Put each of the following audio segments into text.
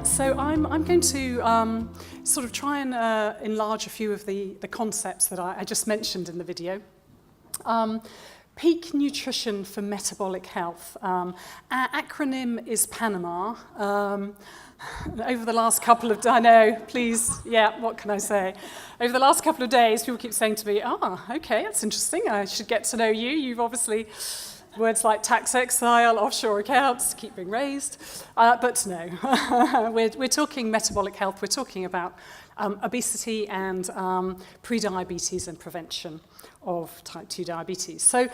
So I'm going to sort of try and enlarge a few of the concepts that I just mentioned in the video. Peak nutrition for metabolic health. Our acronym is PANaMAH. Over the last couple of, I know, please, yeah, what can I say? Over the last couple of days, people keep saying to me, okay, that's interesting, I should get to know you. You've obviously, words like tax exile, offshore accounts keep being raised, but no, we're talking metabolic health, we're talking about obesity and pre-diabetes and prevention of type 2 diabetes. So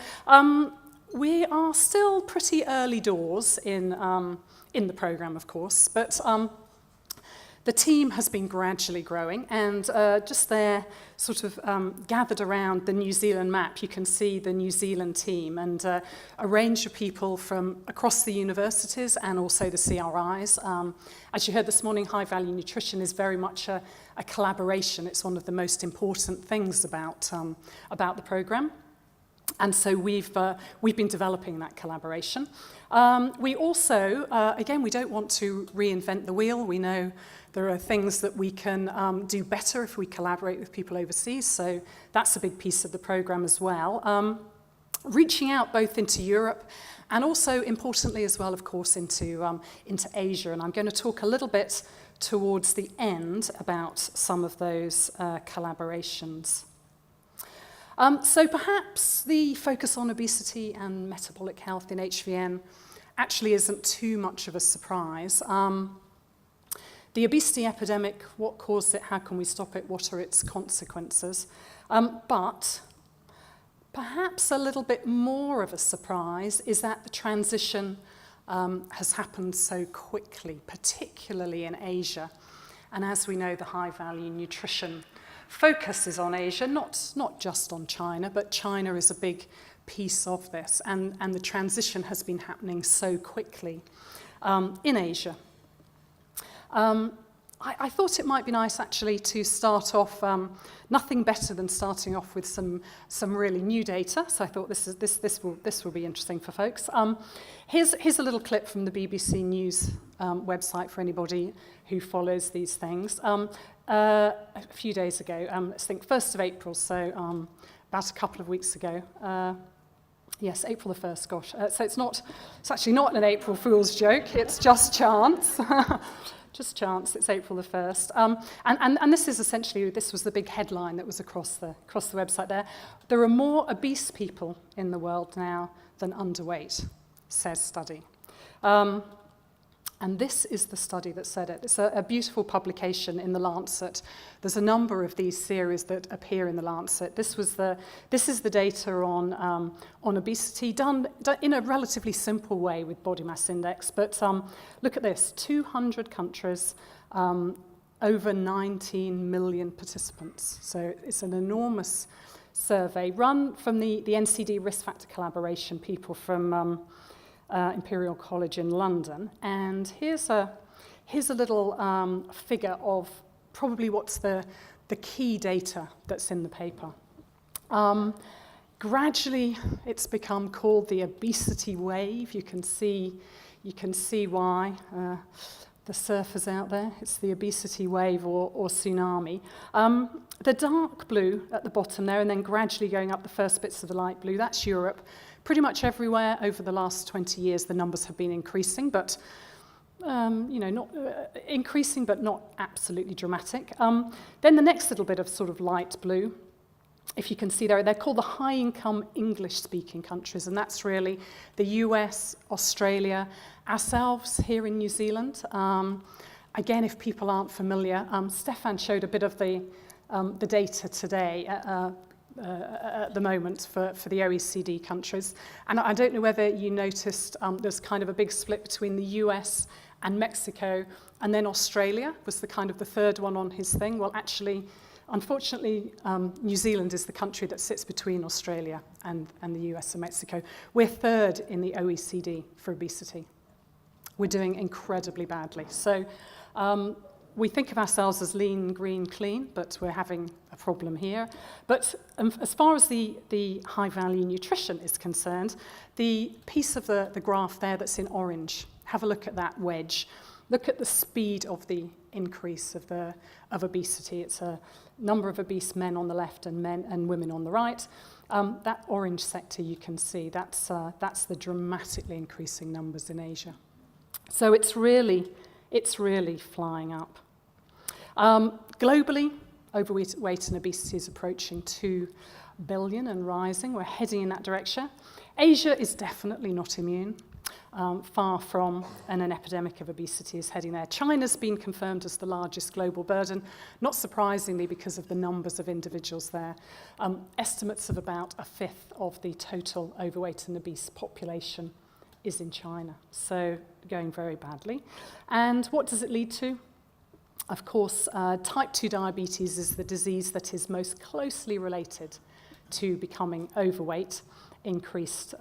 we are still pretty early doors in the program, of course, but the team has been gradually growing, and just there, sort of gathered around the New Zealand map, you can see the New Zealand team and a range of people from across the universities and also the CRIs. As you heard this morning, High-Value Nutrition is very much a collaboration. It's one of the most important things about the program. And so we've been developing that collaboration. We also, again, we don't want to reinvent the wheel. We know there are things that we can do better if we collaborate with people overseas, so that's a big piece of the program as well. Reaching out both into Europe and also, importantly as well, of course, into Asia. And I'm going to talk a little bit towards the end about some of those collaborations. So perhaps the focus on obesity and metabolic health in HVN actually isn't too much of a surprise. The obesity epidemic, what caused it, how can we stop it, what are its consequences? But perhaps a little bit more of a surprise is that the transition has happened so quickly, particularly in Asia. And as we know, the high-value nutrition focus is on Asia, not just on China, but China is a big piece of this, and the transition has been happening so quickly in Asia. I thought it might be nice actually to start off, nothing better than starting off with some really new data, so I thought this will be interesting for folks. Here's a little clip from the BBC News website for anybody who follows these things. A few days ago, let's think 1st of April, so about a couple of weeks ago. Yes, April the 1st, gosh. So it's actually not an April Fool's joke, it's just chance. Just chance, it's April the 1st. And this is essentially, this was the big headline that was across the website there. There are more obese people in the world now than underweight, says study. And this is the study that said it. It's a beautiful publication in the Lancet. There's a number of these series that appear in the Lancet. This is the data on obesity, done in a relatively simple way with body mass index. But look at this: 200 countries, over 19 million participants. So it's an enormous survey run from the NCD Risk Factor Collaboration, people from Imperial College in London, and here's a little figure of probably what's the key data that's in the paper. Gradually, it's become called the obesity wave. You can see why. The surfers out there, it's the obesity wave or tsunami. The dark blue at the bottom there, and then gradually going up the first bits of the light blue, that's Europe. Pretty much everywhere over the last 20 years, the numbers have been increasing, but not increasing, but not absolutely dramatic. Then the next little bit of sort of light blue, if you can see there, they're called the high-income English-speaking countries, and that's really the US, Australia, ourselves here in New Zealand. Again, if people aren't familiar, Stefan showed a bit of the data today at the moment for the OECD countries. And I don't know whether you noticed there's kind of a big split between the US and Mexico, and then Australia was the kind of the third one on his thing. Well, actually, unfortunately, New Zealand is the country that sits between Australia and the US and Mexico. We're third in the OECD for obesity. We're doing incredibly badly. So we think of ourselves as lean, green, clean, but we're having a problem here. But as far as the high-value nutrition is concerned, the piece of the graph there that's in orange, have a look at that wedge. look at the speed of the increase of obesity. It's a number of obese men on the left and women on the right. That orange sector you can see, that's the dramatically increasing numbers in Asia. So it's really flying up. Globally, overweight and obesity is approaching 2 billion and rising. We're heading in that direction. Asia is definitely not immune. Far from, and an epidemic of obesity is heading there. China's been confirmed as the largest global burden, not surprisingly because of the numbers of individuals there. Estimates of about a fifth of the total overweight and obese population is in China, so going very badly. And what does it lead to? Of course, type 2 diabetes is the disease that is most closely related to becoming overweight, increased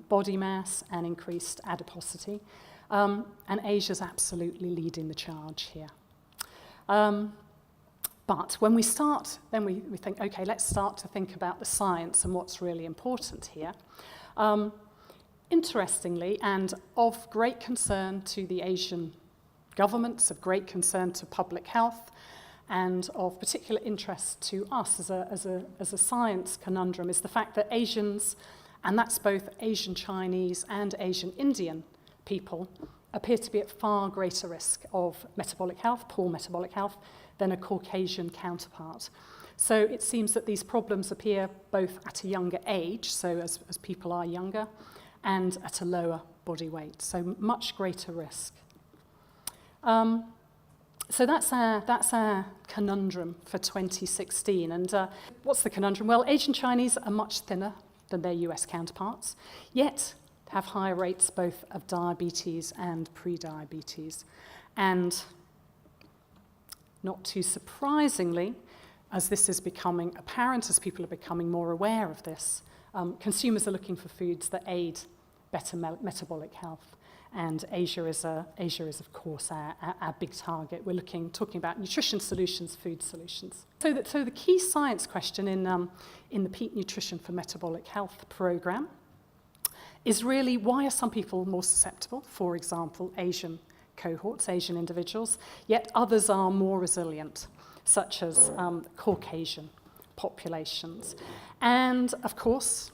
body mass and increased adiposity. And Asia's absolutely leading the charge here. But when we start, then we think, okay, let's start to think about the science and what's really important here. Interestingly, and of great concern to the Asian governments, of great concern to public health, and of particular interest to us as a science conundrum, is the fact that Asians, and that's both Asian Chinese and Asian Indian people, appear to be at far greater risk of metabolic health, poor metabolic health, than a Caucasian counterpart. So it seems that these problems appear both at a younger age, so as people are younger, and at a lower body weight, so much greater risk. So that's our conundrum for 2016. And what's the conundrum? Well, Asian Chinese are much thinner than their US counterparts, yet have higher rates both of diabetes and pre-diabetes. And not too surprisingly, as this is becoming apparent, as people are becoming more aware of this, consumers are looking for foods that aid better metabolic health. And Asia is of course our big target. We're talking about nutrition solutions, food solutions. So the key science question in the Peak Nutrition for Metabolic Health program is really, why are some people more susceptible? For example, Asian cohorts, Asian individuals, yet others are more resilient, such as Caucasian populations. And of course,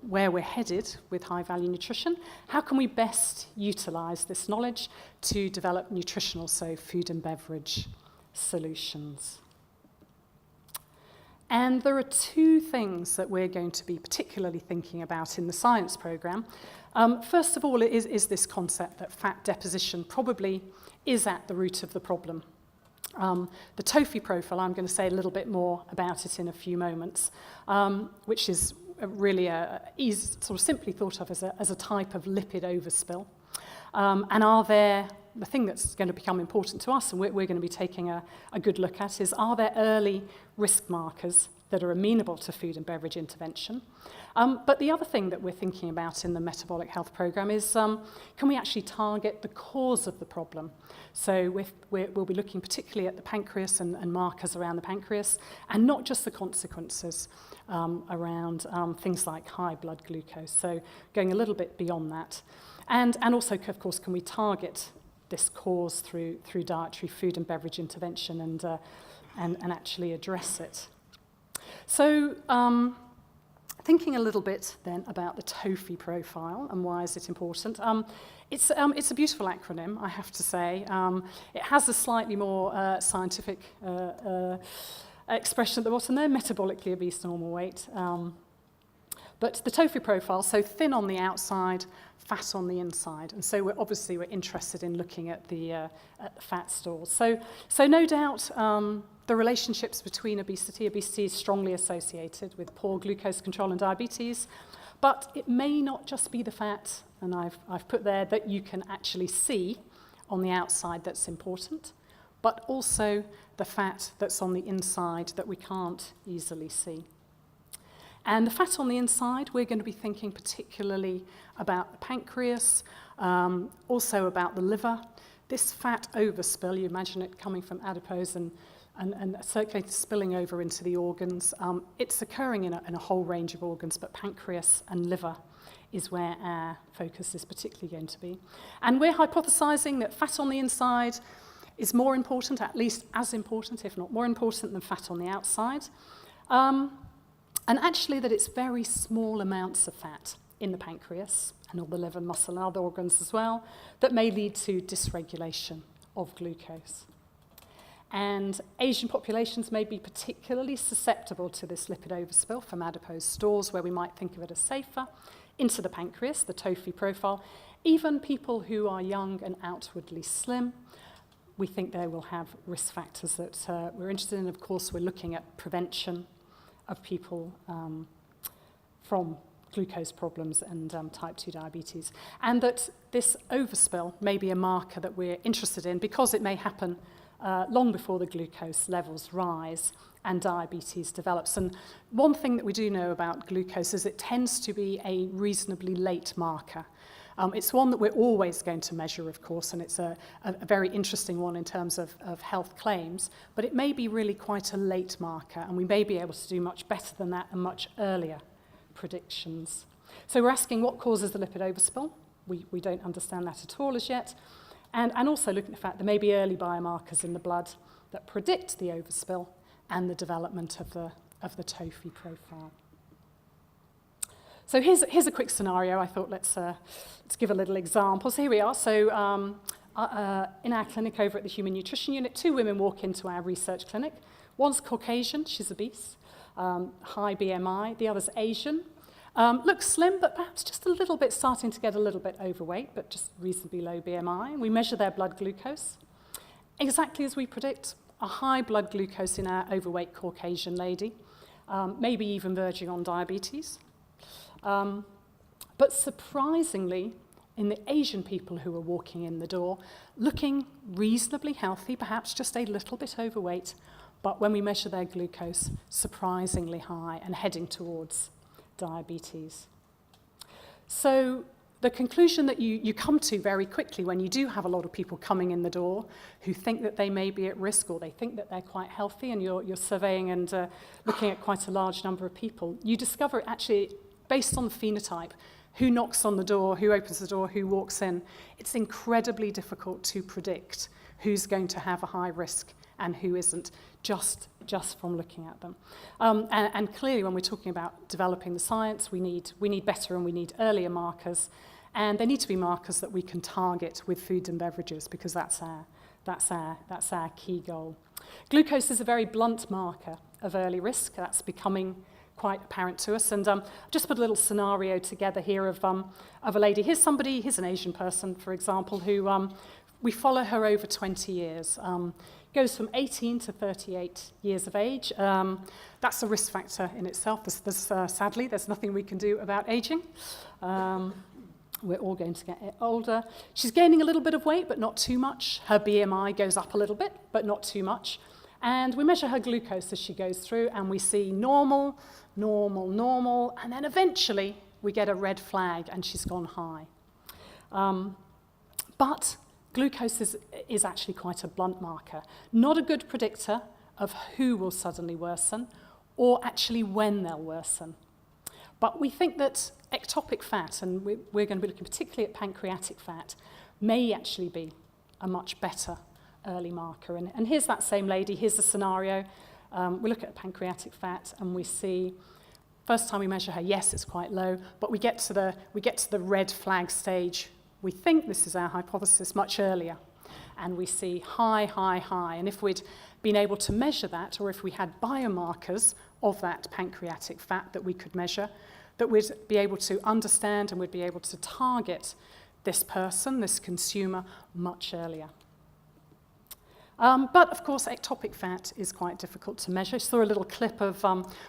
where we're headed with high-value nutrition, how can we best utilize this knowledge to develop nutritional, so food and beverage solutions? And there are two things that we're going to be particularly thinking about in the science program. First of all, is this concept that fat deposition probably is at the root of the problem. The TOFI profile, I'm going to say a little bit more about it in a few moments, which is really sort of simply thought of as a type of lipid overspill. And the thing that's going to become important to us, and we're going to be taking a good look at, is, are there early risk markers that are amenable to food and beverage intervention? But the other thing that we're thinking about in the metabolic health program is, can we actually target the cause of the problem? So we'll be looking particularly at the pancreas and markers around the pancreas, and not just the consequences around things like high blood glucose. So going a little bit beyond that. And also, of course, can we target this cause through dietary food and beverage intervention and actually address it? So thinking a little bit then about the TOFI profile and why is it important. It's a beautiful acronym, I have to say. It has a slightly more scientific expression at the bottom there, metabolically obese normal weight. But the TOFI profile, so thin on the outside, fat on the inside. And so we're interested in looking at the fat stores. So no doubt the relationships between obesity is strongly associated with poor glucose control and diabetes, but it may not just be the fat, and I've put there, that you can actually see on the outside that's important, but also the fat that's on the inside that we can't easily see. And the fat on the inside, we're going to be thinking particularly about the pancreas, also about the liver. This fat overspill, you imagine it coming from adipose and and circulating, spilling over into the organs. It's occurring in a whole range of organs, but pancreas and liver is where our focus is particularly going to be. And we're hypothesizing that fat on the inside is more important, at least as important, if not more important, than fat on the outside. And actually that it's very small amounts of fat in the pancreas and all the liver, muscle, and other organs as well that may lead to dysregulation of glucose. And Asian populations may be particularly susceptible to this lipid overspill from adipose stores, where we might think of it as safer, into the pancreas, the TOFI profile. Even people who are young and outwardly slim, we think they will have risk factors that we're interested in. Of course, we're looking at prevention of people from glucose problems and type 2 diabetes. And that this overspill may be a marker that we're interested in because it may happen long before the glucose levels rise and diabetes develops. And one thing that we do know about glucose is it tends to be a reasonably late marker. It's one that we're always going to measure, of course, and it's a very interesting one in terms of health claims, but it may be really quite a late marker, and we may be able to do much better than that and much earlier predictions. So we're asking what causes the lipid overspill. We don't understand that at all as yet. And also looking at the fact there may be early biomarkers in the blood that predict the overspill and the development of the TOFI profile. So here's a quick scenario. I thought let's give a little example. So here we are. So in our clinic over at the Human Nutrition Unit, 2 women walk into our research clinic. One's Caucasian, she's obese, high BMI. The other's Asian. Looks slim, but perhaps just a little bit, starting to get a little bit overweight, but just reasonably low BMI. We measure their blood glucose. Exactly as we predict, a high blood glucose in our overweight Caucasian lady, maybe even verging on diabetes. But surprisingly, in the Asian people who were walking in the door, looking reasonably healthy, perhaps just a little bit overweight, but when we measure their glucose, surprisingly high and heading towards diabetes. So the conclusion that you come to very quickly when you do have a lot of people coming in the door who think that they may be at risk or they think that they're quite healthy, and you're surveying and looking at quite a large number of people, you discover actually, based on the phenotype, who knocks on the door, who opens the door, who walks in. It's incredibly difficult to predict who's going to have a high risk and who isn't, just from looking at them. And clearly, when we're talking about developing the science, we need better and we need earlier markers, and they need to be markers that we can target with foods and beverages, because that's our key goal. Glucose is a very blunt marker of early risk. That's becoming quite apparent to us. And just put a little scenario together here of a lady. Here's an Asian person, for example, who we follow her over 20 years. Goes from 18 to 38 years of age. That's a risk factor in itself. Sadly, there's nothing we can do about aging. We're all going to get older. She's gaining a little bit of weight, but not too much. Her BMI goes up a little bit, but not too much. And we measure her glucose as she goes through, and we see normal, normal, normal, and then eventually we get a red flag and she's gone high. But glucose is actually quite a blunt marker, not a good predictor of who will suddenly worsen or actually when they'll worsen. But we think that ectopic fat, and we're going to be looking particularly at pancreatic fat, may actually be a much better early marker. And here's that same lady. Here's the scenario. We look at pancreatic fat and we see, first time we measure her, yes, it's quite low, but we get to the red flag stage. We think this is our hypothesis much earlier, and we see high, high, high. And if we'd been able to measure that, or if we had biomarkers of that pancreatic fat that we could measure, that we'd be able to understand and we'd be able to target this person, this consumer, much earlier. But of course, ectopic fat is quite difficult to measure. I saw a little clip of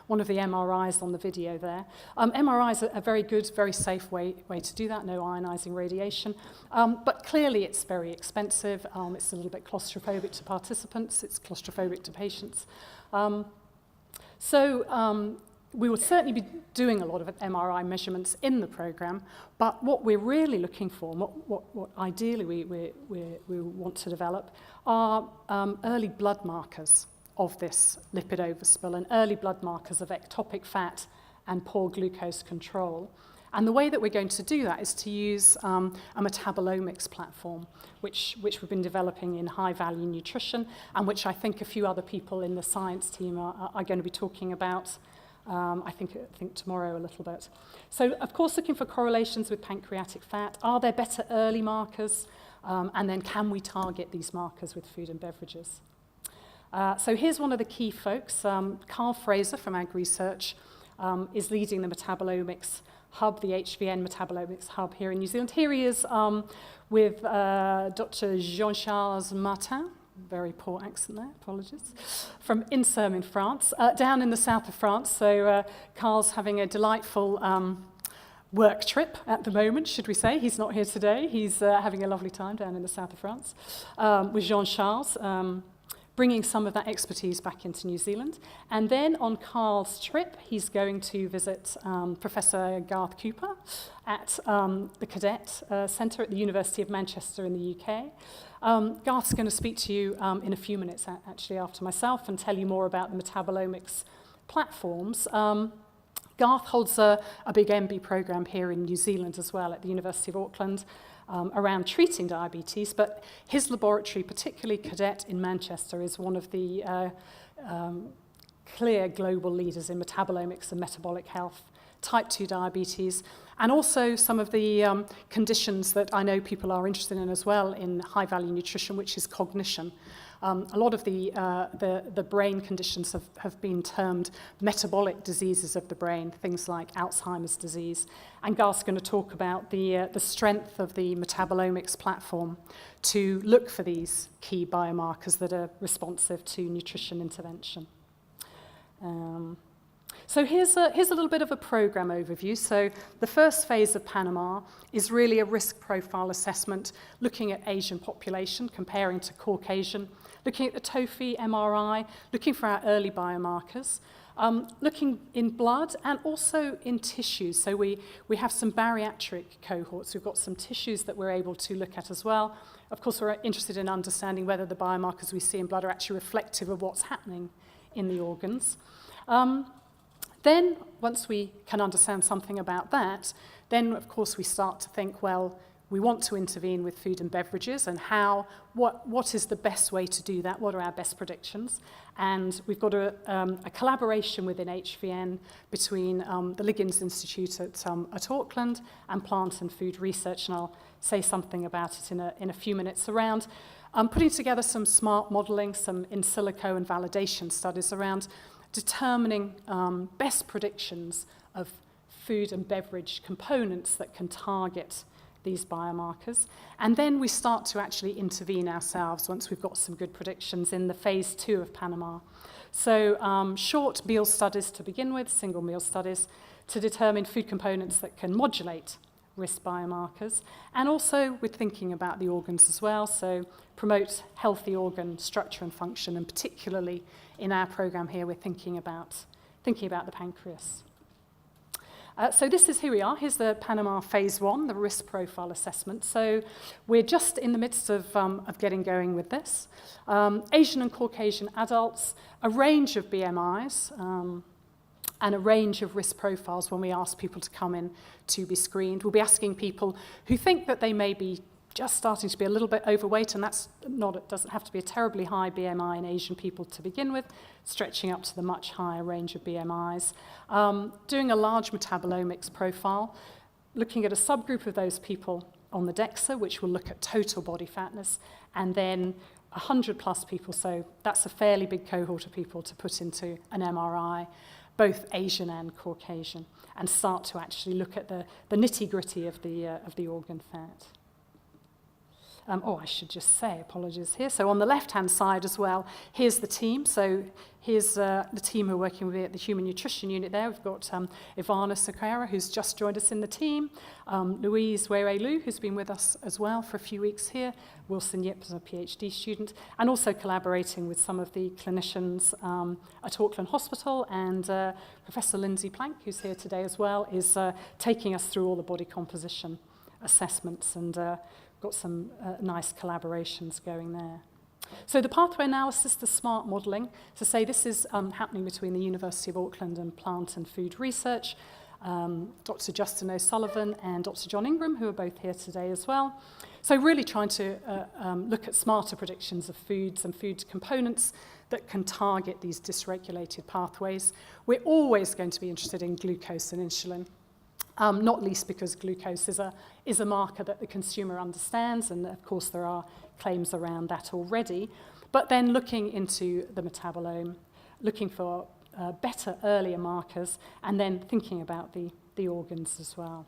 one of the MRIs on the video there. MRIs are a very good, very safe way to do that, no ionizing radiation. But clearly it's very expensive. It's a little bit claustrophobic to participants. It's claustrophobic to patients. We will certainly be doing a lot of MRI measurements in the program, but what we're really looking for, and what ideally we want to develop, are early blood markers of this lipid overspill and early blood markers of ectopic fat and poor glucose control. And the way that we're going to do that is to use a metabolomics platform, which we've been developing in High-Value Nutrition, and which I think a few other people in the science team are going to be talking about, I think tomorrow a little bit. So, of course, looking for correlations with pancreatic fat. Are there better early markers? And then can we target these markers with food and beverages? So here's one of the key folks. Carl Fraser from Ag Research is leading the metabolomics hub, the HVN Metabolomics Hub here in New Zealand. Here he is with Dr. Jean-Charles Martin, very poor accent there, apologies, from INSERM in France, down in the south of France. So Carl's having a delightful work trip at the moment, should we say. He's not here today. He's having a lovely time down in the south of France with Jean-Charles, bringing some of that expertise back into New Zealand. And then on Carl's trip, he's going to visit Professor Garth Cooper at the Cadet Centre at the University of Manchester in the UK. Garth's going to speak to you in a few minutes, actually, after myself, and tell you more about the metabolomics platforms. Garth holds a big MB program here in New Zealand as well at the University of Auckland, around treating diabetes, but his laboratory, particularly Cadet in Manchester, is one of the clear global leaders in metabolomics and metabolic health, type 2 diabetes, and also some of the conditions that I know people are interested in as well in high-value nutrition, which is cognition. A lot of the brain conditions have been termed metabolic diseases of the brain, things like Alzheimer's disease. And Garth's going to talk about the strength of the metabolomics platform to look for these key biomarkers that are responsive to nutrition intervention. So here's a little bit of a program overview. So the first phase of PANaMAH is really a risk profile assessment, looking at Asian population, comparing to Caucasian, looking at the TOFI, MRI, looking for our early biomarkers, looking in blood and also in tissues. So we have some bariatric cohorts. We've got some tissues that we're able to look at as well. Of course, we're interested in understanding whether the biomarkers we see in blood are actually reflective of what's happening in the organs. Then, once we can understand something about that, then, of course, we start to think, well, we want to intervene with food and beverages, and what is the best way to do that? What are our best predictions? And we've got a collaboration within HVN between the Liggins Institute at Auckland and Plant and Food Research, and I'll say something about it in a few minutes around putting together some smart modelling, some in silico and validation studies around determining best predictions of food and beverage components that can target these biomarkers. And then we start to actually intervene ourselves once we've got some good predictions in the phase 2 of PANaMAH. So short meal studies to begin with, single meal studies, to determine food components that can modulate risk biomarkers, and also with thinking about the organs as well, so promote healthy organ structure and function, and particularly in our program here we're thinking about the pancreas. So here we are. Here's the PANaMAH phase 1, the risk profile assessment. So we're just in the midst of getting going with this. Asian and Caucasian adults, a range of BMIs, and a range of risk profiles when we ask people to come in to be screened. We'll be asking people who think that they may be just starting to be a little bit overweight, and it doesn't have to be a terribly high BMI in Asian people to begin with, stretching up to the much higher range of BMIs. Doing a large metabolomics profile, looking at a subgroup of those people on the DEXA, which will look at total body fatness, and then 100 plus people, so that's a fairly big cohort of people to put into an MRI, both Asian and Caucasian, and start to actually look at the nitty-gritty of the organ fat. I should just say, apologies here. So on the left-hand side as well, here's the team. So here's the team who are working with me at the Human Nutrition Unit there. We've got Ivana Sakara, who's just joined us in the team, Louise Wei-Wei-Lu, who's been with us as well for a few weeks here, Wilson Yip is a PhD student, and also collaborating with some of the clinicians at Auckland Hospital, and Professor Lindsay Plank, who's here today as well, is taking us through all the body composition assessments, and got some nice collaborations going there. So the pathway analysis, the SMART modelling, to say this is happening between the University of Auckland and Plant and Food Research, Dr. Justin O'Sullivan and Dr. John Ingram, who are both here today as well. So really trying to look at smarter predictions of foods and food components that can target these dysregulated pathways. We're always going to be interested in glucose and insulin, not least because glucose is a marker that the consumer understands, and of course there are claims around that already. But then looking into the metabolome, looking for better earlier markers, and then thinking about the organs as well.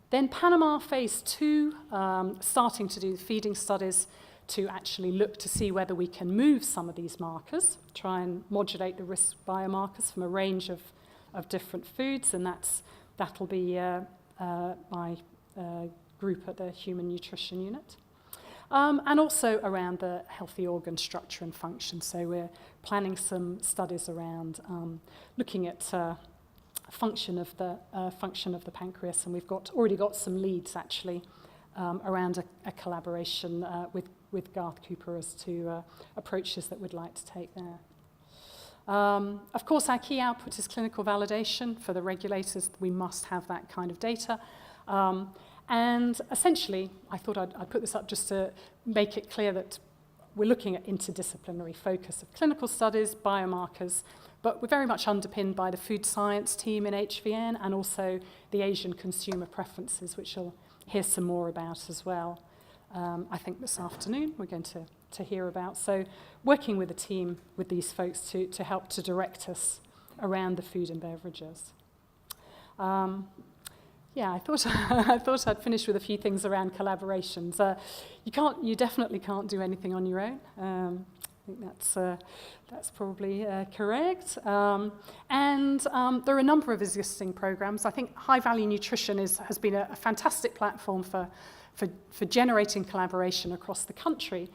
Then PANaMAH phase 2, starting to do feeding studies to actually look to see whether we can move some of these markers, try and modulate the risk biomarkers from a range of different foods, and that'll be my group at the Human Nutrition Unit. And also around the healthy organ structure and function. So we're planning some studies around looking at function of the pancreas, and we've already got some leads actually around a collaboration with Garth Cooper as to approaches that we'd like to take there. Of course, our key output is clinical validation. For the regulators, we must have that kind of data. And essentially, I thought I'd put this up just to make it clear that we're looking at interdisciplinary focus of clinical studies, biomarkers, but we're very much underpinned by the food science team in HVN and also the Asian consumer preferences, which you'll hear some more about as well. I think this afternoon we're going to hear about. So working with a team with these folks to help to direct us around the food and beverages. Yeah, I thought I'd finish with a few things around collaborations. You definitely can't do anything on your own. I think that's probably correct. And there are a number of existing programs. I think High-Value Nutrition has been a fantastic platform for generating collaboration across the country.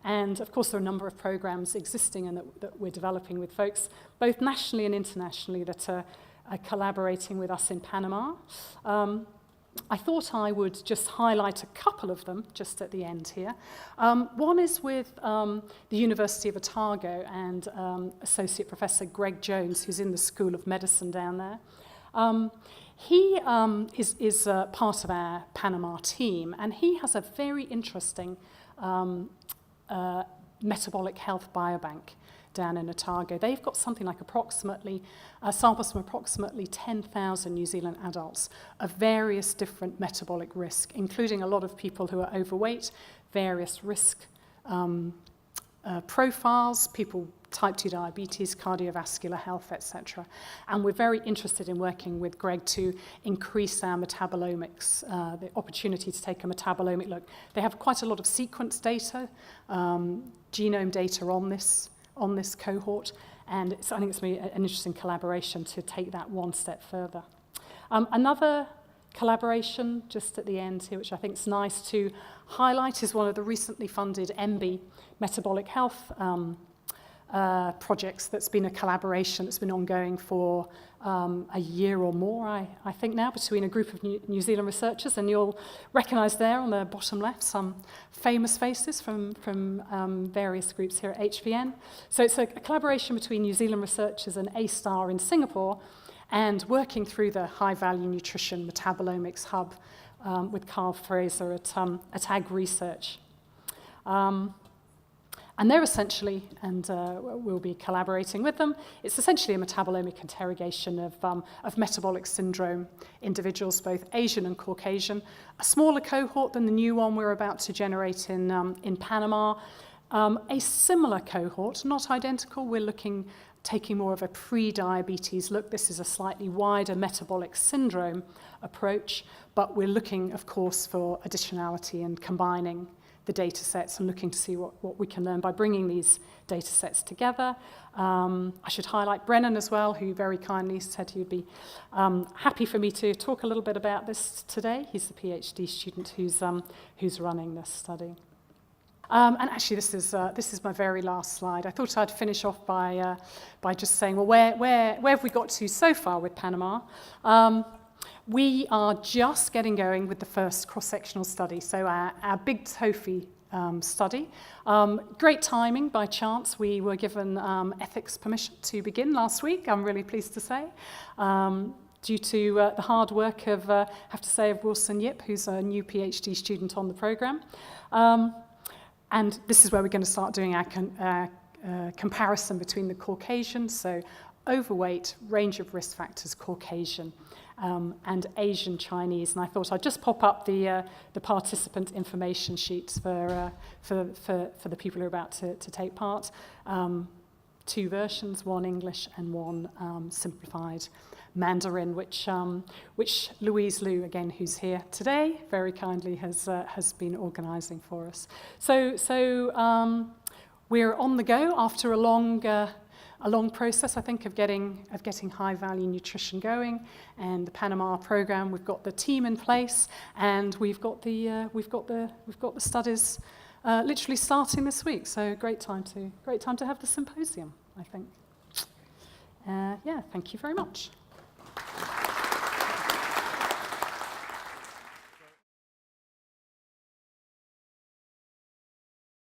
And of course, there are a number of programs existing and that we're developing with folks, both nationally and internationally, that are collaborating with us in PANaMAH. I thought I would just highlight a couple of them just at the end here. One is with the University of Otago and Associate Professor Greg Jones, who's in the School of Medicine down there. He is part of our PANaMAH team, and he has a very interesting metabolic health biobank down in Otago. They've got something like samples from approximately 10,000 New Zealand adults of various different metabolic risk, including a lot of people who are overweight, various risk profiles, people type 2 diabetes, cardiovascular health, etc. And we're very interested in working with Greg to increase our metabolomics, the opportunity to take a metabolomic look. They have quite a lot of sequence data, genome data on this cohort, and I think it's going to be an interesting collaboration to take that one step further. Another collaboration just at the end here, which I think is nice to highlight, is one of the recently funded MB metabolic health projects that's been a collaboration that's been ongoing for a year or more, I think now, between a group of New Zealand researchers, and you'll recognise there on the bottom left some famous faces from various groups here at HVN. So it's a collaboration between New Zealand researchers and A-Star in Singapore, and working through the High-Value Nutrition Metabolomics Hub with Carl Fraser at Ag Research. And they're essentially, and we'll be collaborating with them, it's essentially a metabolomic interrogation of metabolic syndrome individuals, both Asian and Caucasian, a smaller cohort than the new one we're about to generate in PANaMAH. A similar cohort, not identical, taking more of a pre-diabetes look. This is a slightly wider metabolic syndrome approach, but we're looking, of course, for additionality and combining the data sets and looking to see what we can learn by bringing these data sets together. I should highlight Brennan as well, who very kindly said he would be happy for me to talk a little bit about this today. He's the PhD student who's running this study. And actually, this is my very last slide. I thought I'd finish off by just saying, well, where have we got to so far with PANaMAH? We are just getting going with the first cross-sectional study. So our big trophy study. Great timing by chance. We were given ethics permission to begin last week, I'm really pleased to say, due to the hard work of, have to say, of Wilson Yip, who's a new PhD student on the programme. And this is where we're going to start doing our comparison between the Caucasians, so overweight, range of risk factors, Caucasian, and Asian Chinese. And I thought I'd just pop up the participant information sheets for the people who are about to take part. 2 versions, one English and one simplified Mandarin, which Louise Liu, again, who's here today, very kindly has been organising for us. So we're on the go after a long process, I think, of getting high-value nutrition going, and the PANaMAH program. We've got the team in place, and we've got the studies literally starting this week. So great time to have the symposium, I think. Yeah, thank you very much.